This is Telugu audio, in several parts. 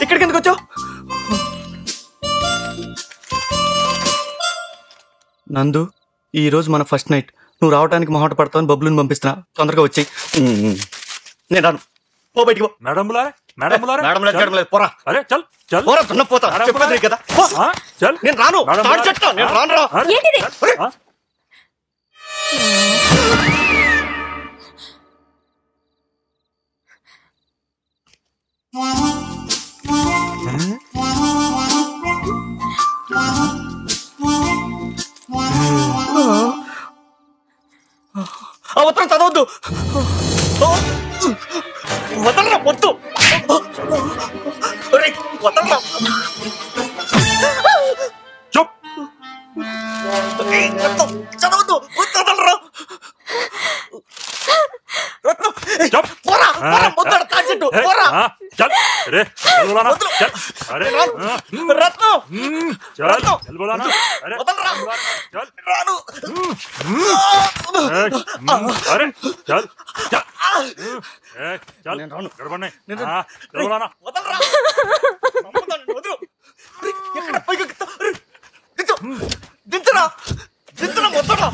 ఇక్కడికి ఎందుకు వచ్చావు? నందు, ఈ రోజు మన ఫస్ట్ నైట్. నువ్వు రావడానికి మొహట పడతావని బబ్బులను పంపిస్తున్నా. తొందరగా వచ్చి. నేను రాను. పో బయటికి పో. మేడం బులారే, మేడం బులారే. మేడం లేదు, పోరా. అరే చల్ చల్. పోరా, దున్నపోతా. చెప్పలేదు కదా. చల్. నేను రాను. స్టార్ట్ చేస్తా. నేను రాను రా. ఆ ఉత్తరం చదవద్దు. వదలరా మొత్తం. వదలరా. చదవద్దు. వదలరా. దించరా దించరా మొత్తడా.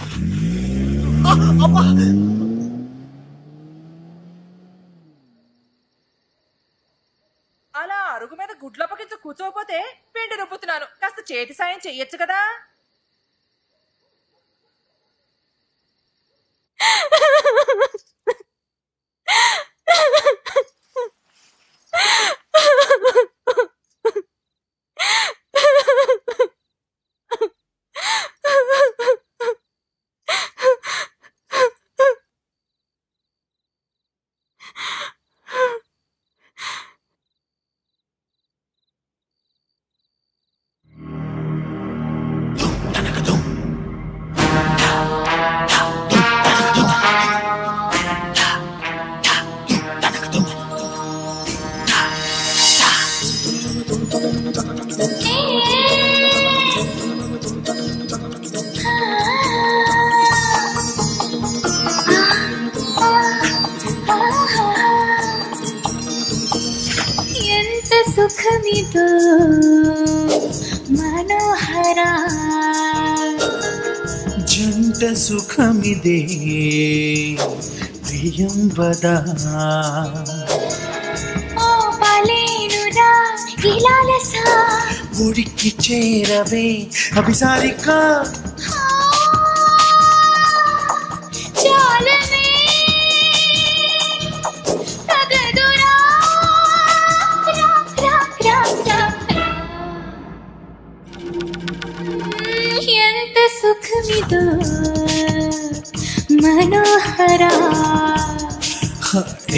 అలా అరుగు మీద గుడ్లప్పకించి కూర్చోకపోతే పిండి రుబ్బుతున్నాను. కాస్త చేతి సాయం చెయ్యొచ్చు కదా. సుఖమిదో మనోహరా జంట సుఖమిదే ప్రియం వదా. ఓ పలేనురా ఇలాలసా ఒడికి చేరవే అభిసారిక. చాలనే తగదురా ఎంత సుఖమిదో మనోహరా.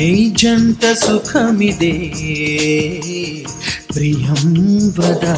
ఏ జంట సుఖమిదే ప్రియం వదా.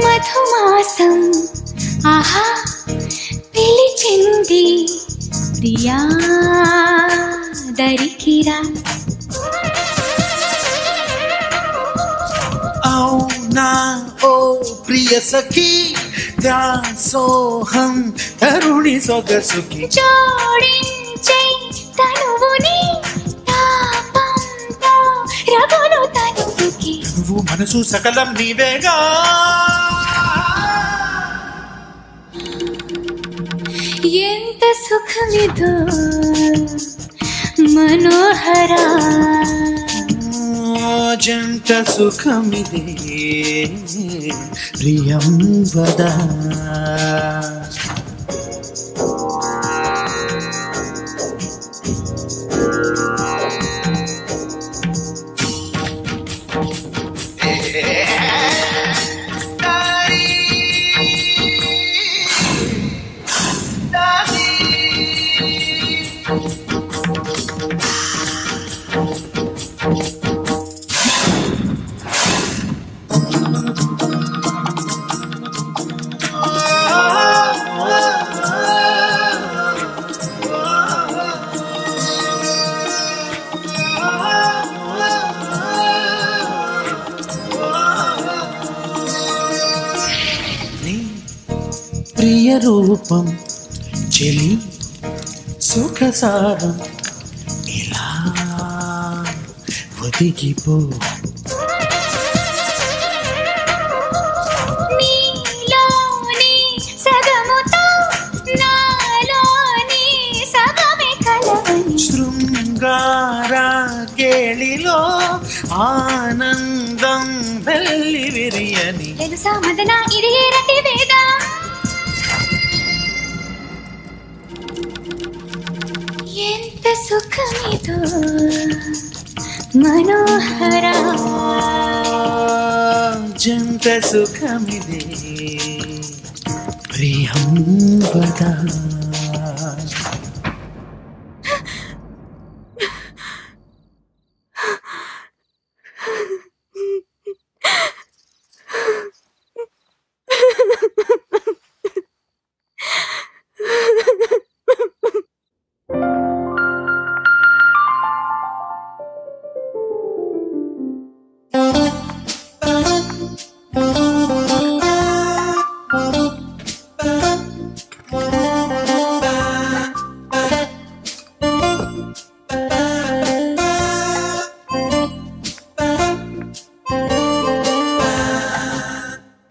మధుమాసం ఆహా పిలిచింది ప్రియా దరికిరా. అవునా ఓ ప్రియ సఖీ దాసోహం తరుణి సొగసుకి. జోడించే తనువుని తాపంతో రగులు తనువుకి. నువ్వు మనసు సకలం నీవేగా. ఎంత సుఖమిదో మనోహరా. జంట సుఖమిదే ప్రియం వదా. ప్రియ రూపం చెలి సుఖసారం ఇలా ఒదిగిపో. నీలోని సగముతో నాలోని సగమే కలవని శృంగార కేళిలో ఆనందం వెళ్ళి విరియని. తెలుసా మదన ఇది రతి వేద. ఎంత సుఖమిదో మనోహర. జంత సుఖమిదే ప్రియం వదా.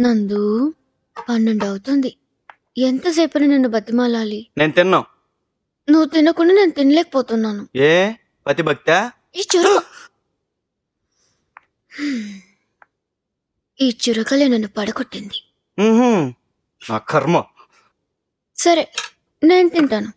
నందు 12 అవుతుంది. ఎంతసేపని నిన్ను బతిమాలాలి? నేను తిన్నాం. నువ్వు తినకుండా నేను తినలేకపోతున్నాను. ఏ పతి భక్త? ఈ చురకలే నన్ను పడగొట్టింది. నా కర్మ. సరే నేను తింటాను.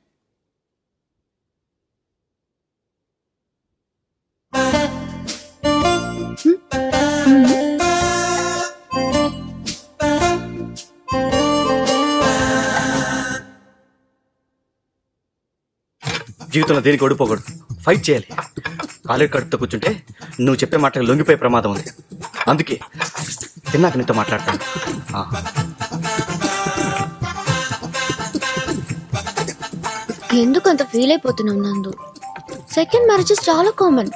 జీవితంలో దేనికి ఓడిపోకూడదు, ఫైట్ చేయాలి. కాలేజ్ కడుపుతో కూర్చుంటే నువ్వు చెప్పే మాటకు లొంగిపోయే ప్రమాదం ఉంది. అందుకే తిన్నాక నీతో మాట్లాడతాను. ఎందుకు అంత ఫీల్ అయిపోతున్నావు నందు? సెకండ్ మ్యారేజెస్ చాలా కామన్.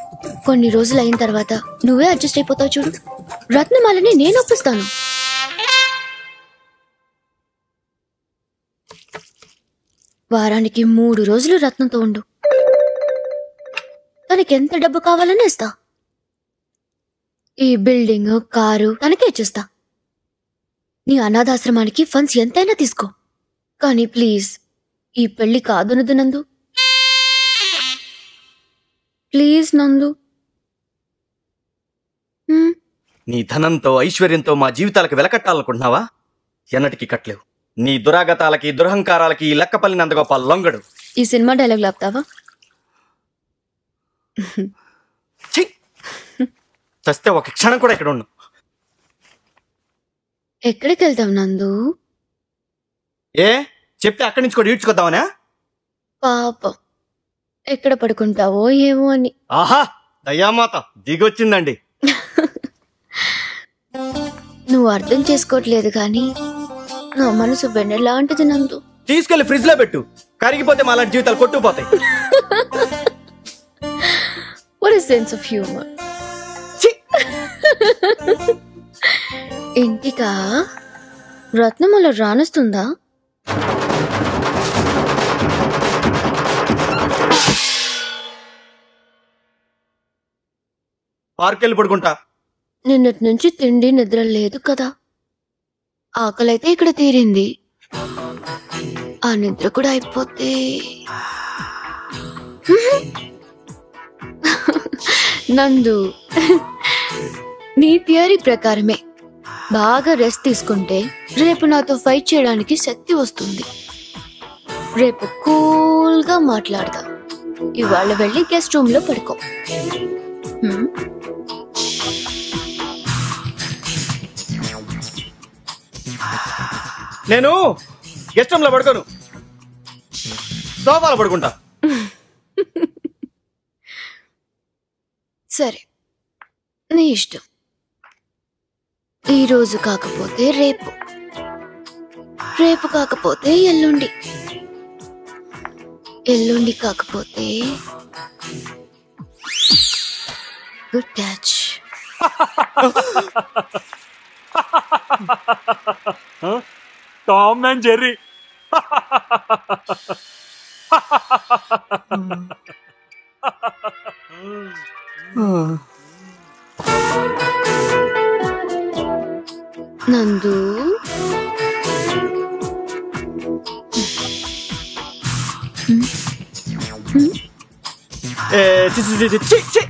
కొన్ని రోజులు అయిన తర్వాత నువ్వే అడ్జస్ట్ అయిపోతావు చూడు. రత్నమాలని నేను ఒప్పిస్తాను. వారానికి 3 రోజులు రత్నంతో ఉండు. తనకి ఎంత డబ్బు కావాలని ఇస్తా. ఈ బిల్డింగ్, కారు తనకే ఇచ్చేస్తా. నీ అనాథాశ్రమానికి ఫండ్స్ ఎంతైనా తీసుకో. కానీ ప్లీజ్ ఈ పెళ్లి కాదునదు నందు. ప్లీజ్ నందు. నీ ధనంతో ఐశ్వర్యంతో మా జీవితాలకు వెలకట్టాలనుకుంటున్నావా? ఎన్నటికీ కట్టలేవు. నీ దురాగతాలకి దురహంకారాలకి లెక్కపల్లి నందగోపాల్ లొంగడు. ఈ సినిమా డైలాగ్ లాపుతావా? చస్తే ఒక క్షణం కూడా ఇక్కడ ఉండు. ఎక్కడికి వెళ్తావు నందు? ఏ చెప్తే అక్కడి నుంచి కూడా ఈడ్చుకొద్దామనా? పాపం ఎక్కడ పడుకుంటావో ఏమో అని. ఆహా, దయ్యామాత దిగొచ్చిందండి. నువ్వు అర్థం చేసుకోవట్లేదు కానీ నా మనసు వెన్నెలాంటిది నందు. తీసుకెళ్లి ఫ్రిడ్జ్ లో పెట్టు, కరిగిపోతే మా లాంటి జీవితాలు కొట్టుకుపోతాయి. What a sense of humor. ఇంటికా రత్నమాల రానొస్తుందా? పార్కెళ్ళి పడుకుంటా. నిన్నటి నుంచి తిండి నిద్ర లేదు కదా. ఆకలైతే ఇక్కడ తీరింది. ఆ నిద్ర కూడా అయిపోతే నందు, నీ థియరీ ప్రకారమే బాగా రెస్ట్ తీసుకుంటే రేపు నాతో ఫైట్ చేయడానికి శక్తి వస్తుంది. రేపు కూల్గా మాట్లాడదా. ఇవాళ వెళ్ళి గెస్ట్ రూమ్ లో పడుకో. నేను గెస్ట్ రూమ్ లో పడుకోను, సోఫాలో పడుకుంటా. సరే నీ ఇష్టం. ఈ రోజు కాకపోతే రేపు, రేపు కాకపోతే ఎల్లుండి, ఎల్లుండి కాకపోతే good catch. Tom and Jerry నందు చి, చి, చి, చి, చి.